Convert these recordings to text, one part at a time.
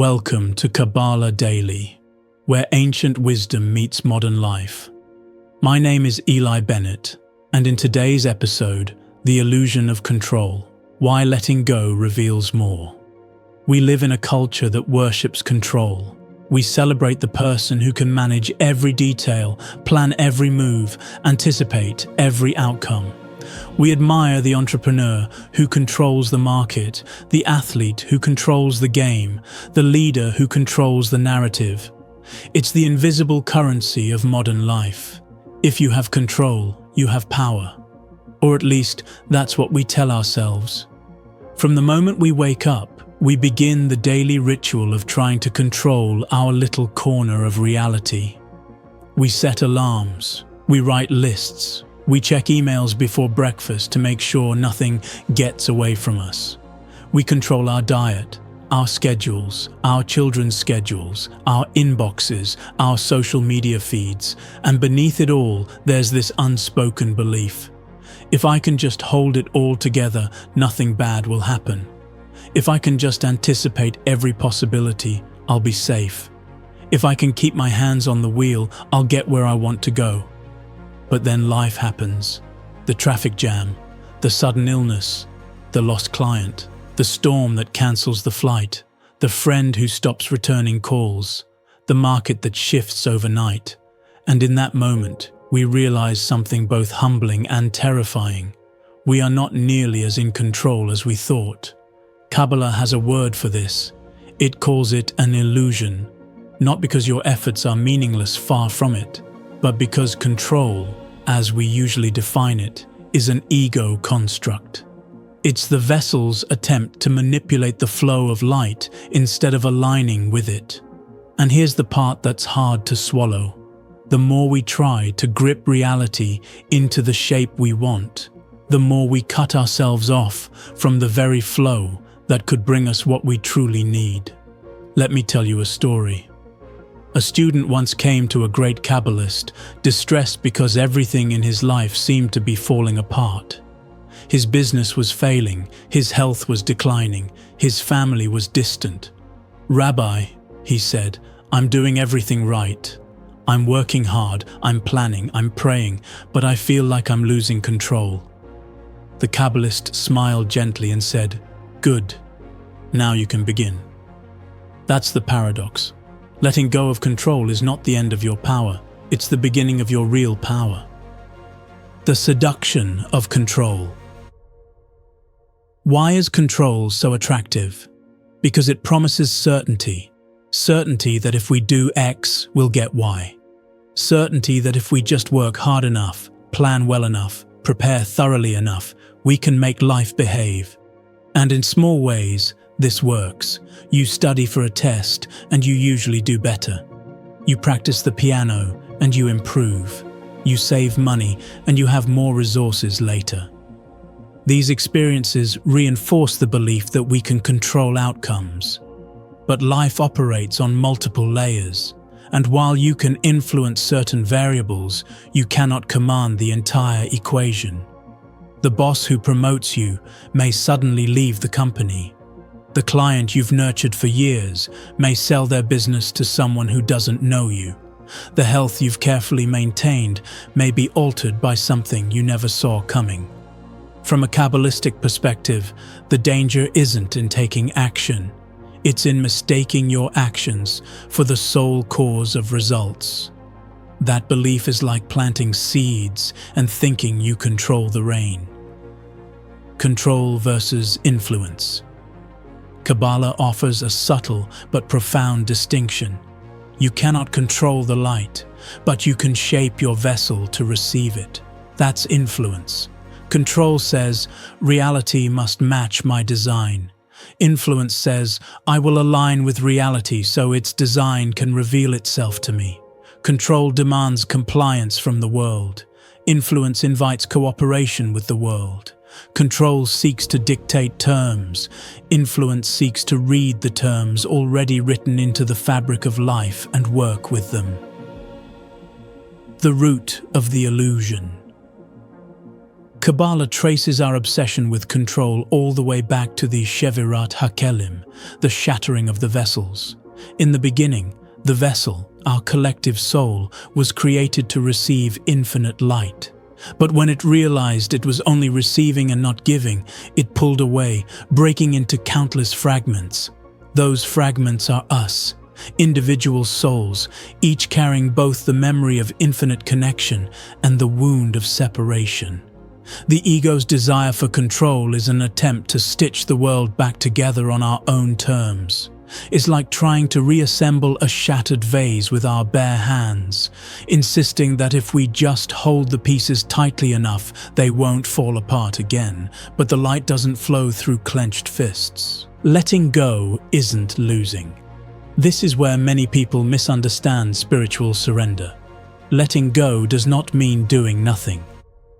Welcome to Kabbalah Daily, where ancient wisdom meets modern life. My name is Eli Bennett, and in today's episode, The Illusion of Control, Why Letting Go Reveals More. We live in a culture that worships control. We celebrate the person who can manage every detail, plan every move, anticipate every outcome. We admire the entrepreneur who controls the market, the athlete who controls the game, the leader who controls the narrative. It's the invisible currency of modern life. If you have control, you have power. Or at least, that's what we tell ourselves. From the moment we wake up, we begin the daily ritual of trying to control our little corner of reality. We set alarms, we write lists, we check emails before breakfast to make sure nothing gets away from us. We control our diet, our schedules, our children's schedules, our inboxes, our social media feeds, and beneath it all, there's this unspoken belief. If I can just hold it all together, nothing bad will happen. If I can just anticipate every possibility, I'll be safe. If I can keep my hands on the wheel, I'll get where I want to go. But then life happens. The traffic jam, the sudden illness, the lost client, the storm that cancels the flight, the friend who stops returning calls, the market that shifts overnight. And in that moment, we realize something both humbling and terrifying. We are not nearly as in control as we thought. Kabbalah has a word for this. It calls it an illusion, not because your efforts are meaningless, far from it, but because control, as we usually define it, is an ego construct. It's the vessel's attempt to manipulate the flow of light instead of aligning with it. And here's the part that's hard to swallow. The more we try to grip reality into the shape we want, the more we cut ourselves off from the very flow that could bring us what we truly need. Let me tell you a story. A student once came to a great Kabbalist, distressed because everything in his life seemed to be falling apart. His business was failing, his health was declining, his family was distant. "Rabbi," he said, "I'm doing everything right. I'm working hard, I'm planning, I'm praying, but I feel like I'm losing control." The Kabbalist smiled gently and said, "Good. Now you can begin." That's the paradox. Letting go of control is not the end of your power, it's the beginning of your real power. The seduction of control. Why is control so attractive? Because it promises certainty. Certainty that if we do X, we'll get Y. Certainty that if we just work hard enough, plan well enough, prepare thoroughly enough, we can make life behave. And in small ways, this works. You study for a test and you usually do better. You practice the piano and you improve. You save money and you have more resources later. These experiences reinforce the belief that we can control outcomes. But life operates on multiple layers, and while you can influence certain variables, you cannot command the entire equation. The boss who promotes you may suddenly leave the company. The client you've nurtured for years may sell their business to someone who doesn't know you. The health you've carefully maintained may be altered by something you never saw coming. From a Kabbalistic perspective, the danger isn't in taking action. It's in mistaking your actions for the sole cause of results. That belief is like planting seeds and thinking you control the rain. Control versus influence. Kabbalah offers a subtle but profound distinction. You cannot control the light, but you can shape your vessel to receive it. That's influence. Control says, reality must match my design. Influence says, I will align with reality so its design can reveal itself to me. Control demands compliance from the world. Influence invites cooperation with the world. Control seeks to dictate terms. Influence seeks to read the terms already written into the fabric of life and work with them. The root of the illusion. Kabbalah traces our obsession with control all the way back to the Shevirat HaKelim, the shattering of the vessels. In the beginning, the vessel, our collective soul, was created to receive infinite light. But when it realized it was only receiving and not giving, it pulled away, breaking into countless fragments. Those fragments are us, individual souls, each carrying both the memory of infinite connection and the wound of separation. The ego's desire for control is an attempt to stitch the world back together on our own terms. It's like trying to reassemble a shattered vase with our bare hands, insisting that if we just hold the pieces tightly enough, they won't fall apart again, but the light doesn't flow through clenched fists. Letting go isn't losing. This is where many people misunderstand spiritual surrender. Letting go does not mean doing nothing.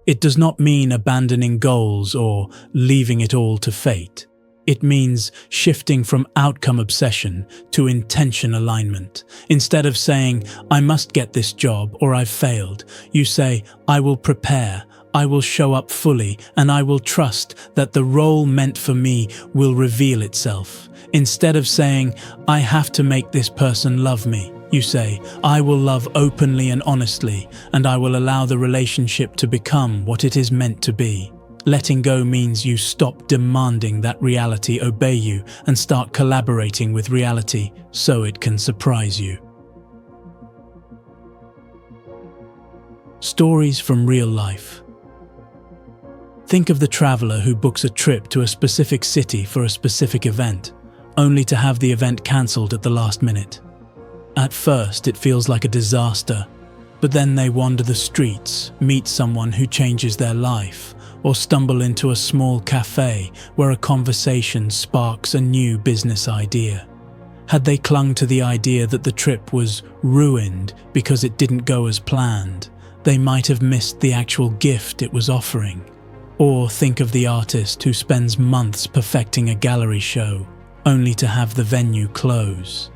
It does not mean abandoning goals or leaving it all to fate. It means shifting from outcome obsession to intention alignment. Instead of saying, "I must get this job or I've failed," you say, "I will prepare, I will show up fully, and I will trust that the role meant for me will reveal itself." Instead of saying, "I have to make this person love me," you say, "I will love openly and honestly, and I will allow the relationship to become what it is meant to be." Letting go means you stop demanding that reality obey you and start collaborating with reality so it can surprise you. Stories from real life. Think of the traveler who books a trip to a specific city for a specific event, only to have the event cancelled at the last minute. At first, it feels like a disaster, but then they wander the streets, meet someone who changes their life, or stumble into a small cafe where a conversation sparks a new business idea. Had they clung to the idea that the trip was ruined because it didn't go as planned, they might have missed the actual gift it was offering. Or think of the artist who spends months perfecting a gallery show, only to have the venue close.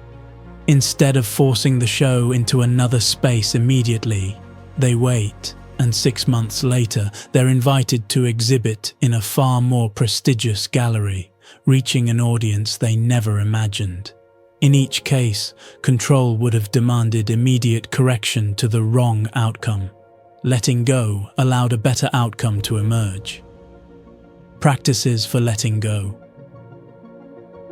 Instead of forcing the show into another space immediately, they wait, and 6 months later they're invited to exhibit in a far more prestigious gallery, reaching an audience they never imagined. In each case, control would have demanded immediate correction to the wrong outcome. Letting go allowed a better outcome to emerge. Practices for letting go.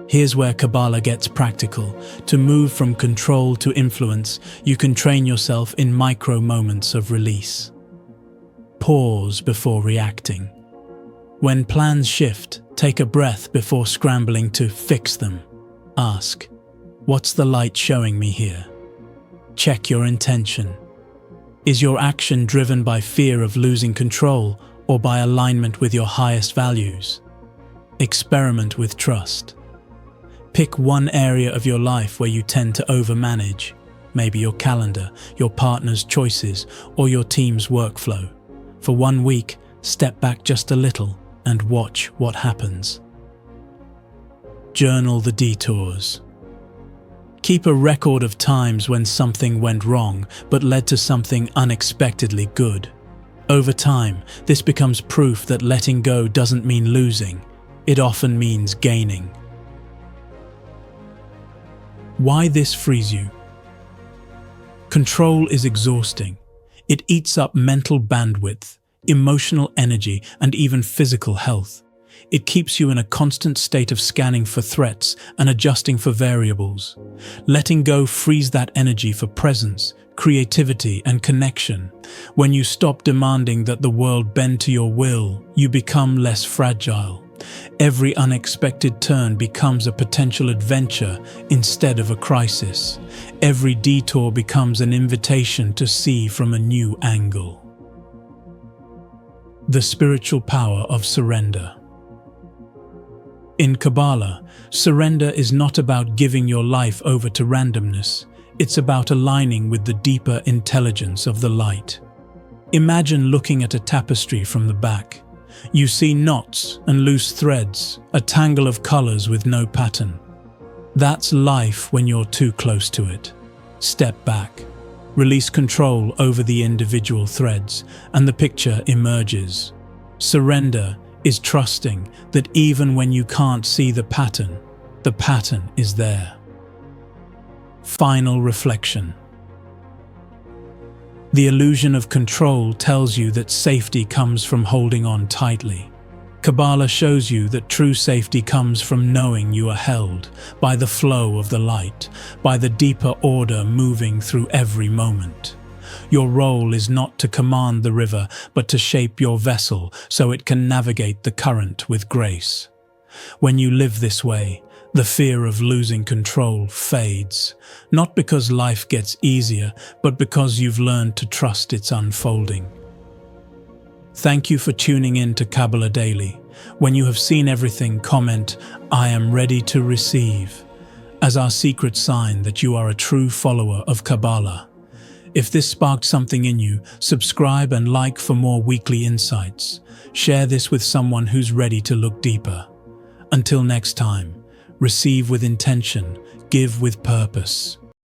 Here's where Kabbalah gets practical. To move from control to influence, you can train yourself in micro moments of release. Pause before reacting. When plans shift, take a breath before scrambling to fix them. Ask, "What's the light showing me here?" Check your intention. Is your action driven by fear of losing control or by alignment with your highest values? Experiment with trust. Pick one area of your life where you tend to overmanage, maybe your calendar, your partner's choices, or your team's workflow. For 1 week, step back just a little and watch what happens. Journal the detours. Keep a record of times when something went wrong but led to something unexpectedly good. Over time, this becomes proof that letting go doesn't mean losing. It often means gaining. Why this frees you? Control is exhausting. It eats up mental bandwidth, emotional energy, and even physical health. It keeps you in a constant state of scanning for threats and adjusting for variables. Letting go frees that energy for presence, creativity, and connection. When you stop demanding that the world bend to your will, you become less fragile. Every unexpected turn becomes a potential adventure instead of a crisis. Every detour becomes an invitation to see from a new angle. The spiritual power of surrender. In Kabbalah, surrender is not about giving your life over to randomness. It's about aligning with the deeper intelligence of the light. Imagine looking at a tapestry from the back. You see knots and loose threads, a tangle of colors with no pattern. That's life when you're too close to it. Step back. Release control over the individual threads, and the picture emerges. Surrender is trusting that even when you can't see the pattern is there. Final reflection. The illusion of control tells you that safety comes from holding on tightly. Kabbalah shows you that true safety comes from knowing you are held by the flow of the light, by the deeper order moving through every moment. Your role is not to command the river, but to shape your vessel so it can navigate the current with grace. When you live this way, the fear of losing control fades, not because life gets easier, but because you've learned to trust its unfolding. Thank you for tuning in to Kabbalah Daily. When you have seen everything, comment, "I am ready to receive," as our secret sign that you are a true follower of Kabbalah. If this sparked something in you, subscribe and like for more weekly insights. Share this with someone who's ready to look deeper. Until next time, receive with intention, give with purpose.